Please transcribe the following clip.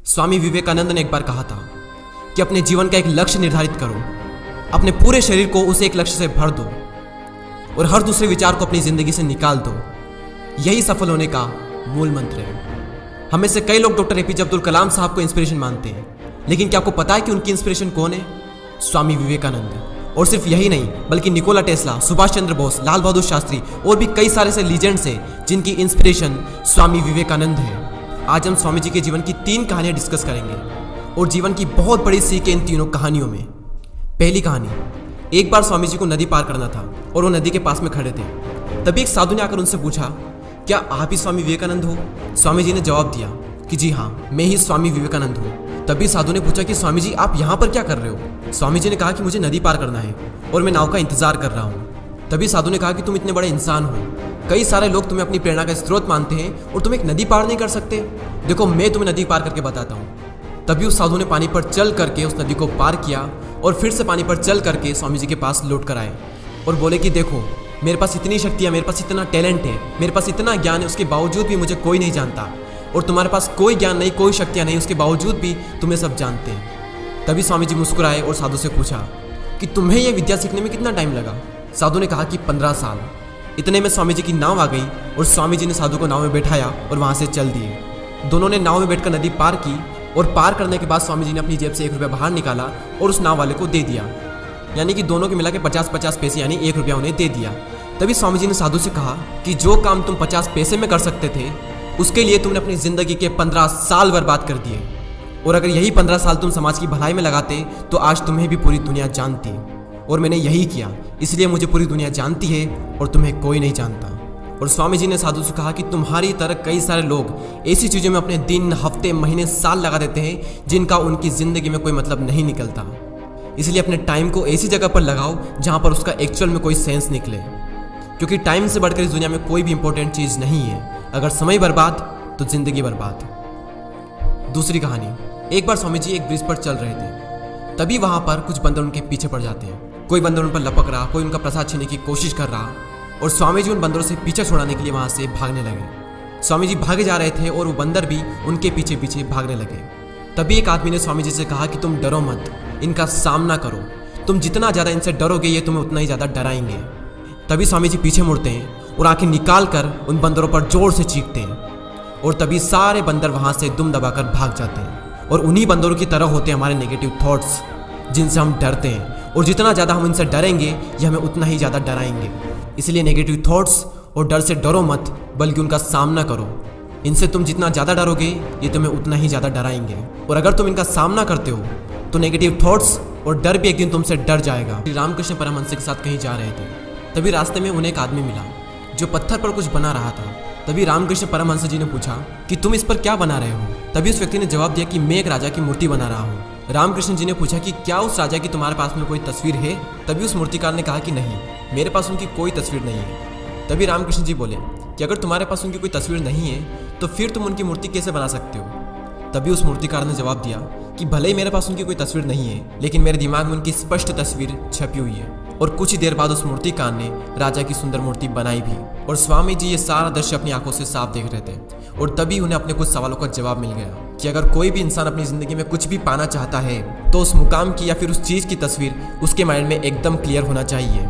स्वामी विवेकानंद ने एक बार कहा था कि अपने जीवन का एक लक्ष्य निर्धारित करो, अपने पूरे शरीर को उसे एक लक्ष्य से भर दो और हर दूसरे विचार को अपनी जिंदगी से निकाल दो। यही सफल होने का मूल मंत्र है। हमें से कई लोग डॉक्टर एपीजे अब्दुल कलाम साहब को इंस्पिरेशन मानते हैं, लेकिन क्या आपको पता है कि उनकी इंस्पिरेशन कौन है? स्वामी विवेकानंद। और सिर्फ यही नहीं, बल्कि निकोला टेस्ला, सुभाष चंद्र बोस, लाल बहादुर शास्त्री और भी कई सारे ऐसे लीजेंड्स हैं जिनकी इंस्पिरेशन स्वामी विवेकानंद है। आज हम स्वामी जी के जीवन की 3 कहानियां डिस्कस करेंगे और जीवन की बहुत बड़ी सीख है इन तीनों कहानियों में। पहली कहानी, एक बार स्वामी जी को नदी पार करना था और वो नदी के पास में खड़े थे। तभी एक साधु ने आकर उनसे पूछा, क्या आप ही स्वामी विवेकानंद हो? स्वामी जी ने जवाब दिया कि जी हाँ, मैं ही स्वामी विवेकानंद हूँ। तभी साधु ने पूछा कि स्वामी जी, आप यहाँ पर क्या कर रहे हो? स्वामी जी ने कहा कि मुझे नदी पार करना है और मैं नाव का इंतजार कर रहा हूँ। तभी साधु ने कहा कि तुम इतने बड़े इंसान हो, कई सारे लोग तुम्हें अपनी प्रेरणा का स्रोत मानते हैं और तुम एक नदी पार नहीं कर सकते। देखो, मैं तुम्हें नदी पार करके बताता हूँ। तभी उस साधु ने पानी पर चल करके उस नदी को पार किया और फिर से पानी पर चल करके स्वामी जी के पास लौट कर आए और बोले कि देखो, मेरे पास इतनी शक्ति है, मेरे पास इतना टैलेंट है, मेरे पास इतना ज्ञान है, उसके बावजूद भी मुझे कोई नहीं जानता। और तुम्हारे पास कोई ज्ञान नहीं, कोई शक्तियाँ नहीं, उसके बावजूद भी तुम्हें सब जानते हैं। तभी स्वामी जी मुस्कुराए और साधु से पूछा कि तुम्हें यह विद्या सीखने में कितना टाइम लगा? साधु ने कहा कि 15 साल। इतने में स्वामी जी की नाव आ गई और स्वामी जी ने साधु को नाव में बैठाया और वहाँ से चल दिए। दोनों ने नाव में बैठकर नदी पार की और पार करने के बाद स्वामी जी ने अपनी जेब से 1 रुपया बाहर निकाला और उस नाव वाले को दे दिया। यानी कि दोनों के मिला के 50-50 पैसे यानी 1 रुपया उन्हें दे दिया। तभी स्वामी जी ने साधु से कहा कि जो काम तुम 50 पैसे में कर सकते थे, उसके लिए तुमने अपनी जिंदगी के 15 साल बर्बाद कर दिए। और अगर यही 15 साल तुम समाज की भलाई में लगाते तो आज तुम्हें भी पूरी दुनिया जानती। और मैंने यही किया, इसलिए मुझे पूरी दुनिया जानती है और तुम्हें कोई नहीं जानता। और स्वामी जी ने साधु से कहा कि तुम्हारी तरह कई सारे लोग ऐसी चीज़ों में अपने दिन, हफ्ते, महीने, साल लगा देते हैं जिनका उनकी ज़िंदगी में कोई मतलब नहीं निकलता। इसलिए अपने टाइम को ऐसी जगह पर लगाओ जहाँ पर उसका एक्चुअल में कोई सेंस निकले, क्योंकि टाइम से बढ़कर इस दुनिया में कोई भी इंपॉर्टेंट चीज़ नहीं है। अगर समय बर्बाद तो जिंदगी बर्बाद। दूसरी कहानी, एक बार स्वामी जी एक ब्रिज पर चल रहे थे। तभी वहाँ पर कुछ बंदर उनके पीछे पड़ जाते हैं। कोई बंदर उन पर लपक रहा, कोई उनका प्रसाद छीनने की कोशिश कर रहा और स्वामी जी उन बंदरों से पीछे छुड़ाने के लिए वहाँ से भागने लगे। स्वामी जी भागे जा रहे थे और वो बंदर भी उनके पीछे पीछे भागने लगे। तभी एक आदमी ने स्वामी जी से कहा कि तुम डरो मत, इनका सामना करो। तुम जितना ज़्यादा इनसे डरोगे ये तुम्हें उतना ही ज़्यादा डराएंगे। तभी स्वामी जी पीछे मुड़ते हैं और आंखें निकाल कर उन बंदरों पर जोर से चीखते हैं और तभी सारे बंदर वहाँ से दुम दबाकर भाग जाते हैं। और उन्हीं बंदरों की तरह होते हैं हमारे नेगेटिव थॉट्स, जिनसे हम डरते हैं। और जितना ज़्यादा हम इनसे डरेंगे ये हमें उतना ही ज़्यादा डराएंगे। इसलिए नेगेटिव थॉट्स और डर से डरो मत, बल्कि उनका सामना करो। इनसे तुम जितना ज़्यादा डरोगे ये तुम्हें उतना ही ज़्यादा डराएंगे। और अगर तुम इनका सामना करते हो तो नेगेटिव थॉट्स और डर भी एक दिन तुमसे डर जाएगा। रामकृष्ण परमहंस के साथ कहीं जा रहे थे। तभी रास्ते में उन्हें एक आदमी मिला जो पत्थर पर कुछ बना रहा था। तभी रामकृष्ण परमहंस जी ने पूछा कि तुम इस पर क्या बना रहे हो? तभी उस व्यक्ति ने जवाब दिया कि मैं एक राजा की मूर्ति बना रहा हूँ। रामकृष्ण जी ने पूछा कि क्या उस राजा की तुम्हारे पास में कोई तस्वीर है? तभी उस मूर्तिकार ने कहा कि नहीं, मेरे पास उनकी कोई तस्वीर नहीं है। तभी रामकृष्ण जी बोले कि अगर तुम्हारे पास उनकी कोई तस्वीर नहीं है तो फिर तुम उनकी मूर्ति कैसे बना सकते हो? तभी उस मूर्तिकार ने जवाब दिया कि भले ही मेरे पास उनकी कोई तस्वीर नहीं है, लेकिन मेरे दिमाग में उनकी स्पष्ट तस्वीर छपी हुई है। और कुछ ही देर बाद उस मूर्तिकार ने राजा की सुंदर मूर्ति बनाई भी। और स्वामी जी ये सारा दृश्य अपनी आंखों से साफ देख रहे थे। और तभी उन्हें अपने कुछ सवालों का जवाब मिल गया कि अगर कोई भी इंसान अपनी जिंदगी में कुछ भी पाना चाहता है तो उस मुकाम की या फिर उस चीज़ की तस्वीर उसके माइंड में एकदम क्लियर होना चाहिए।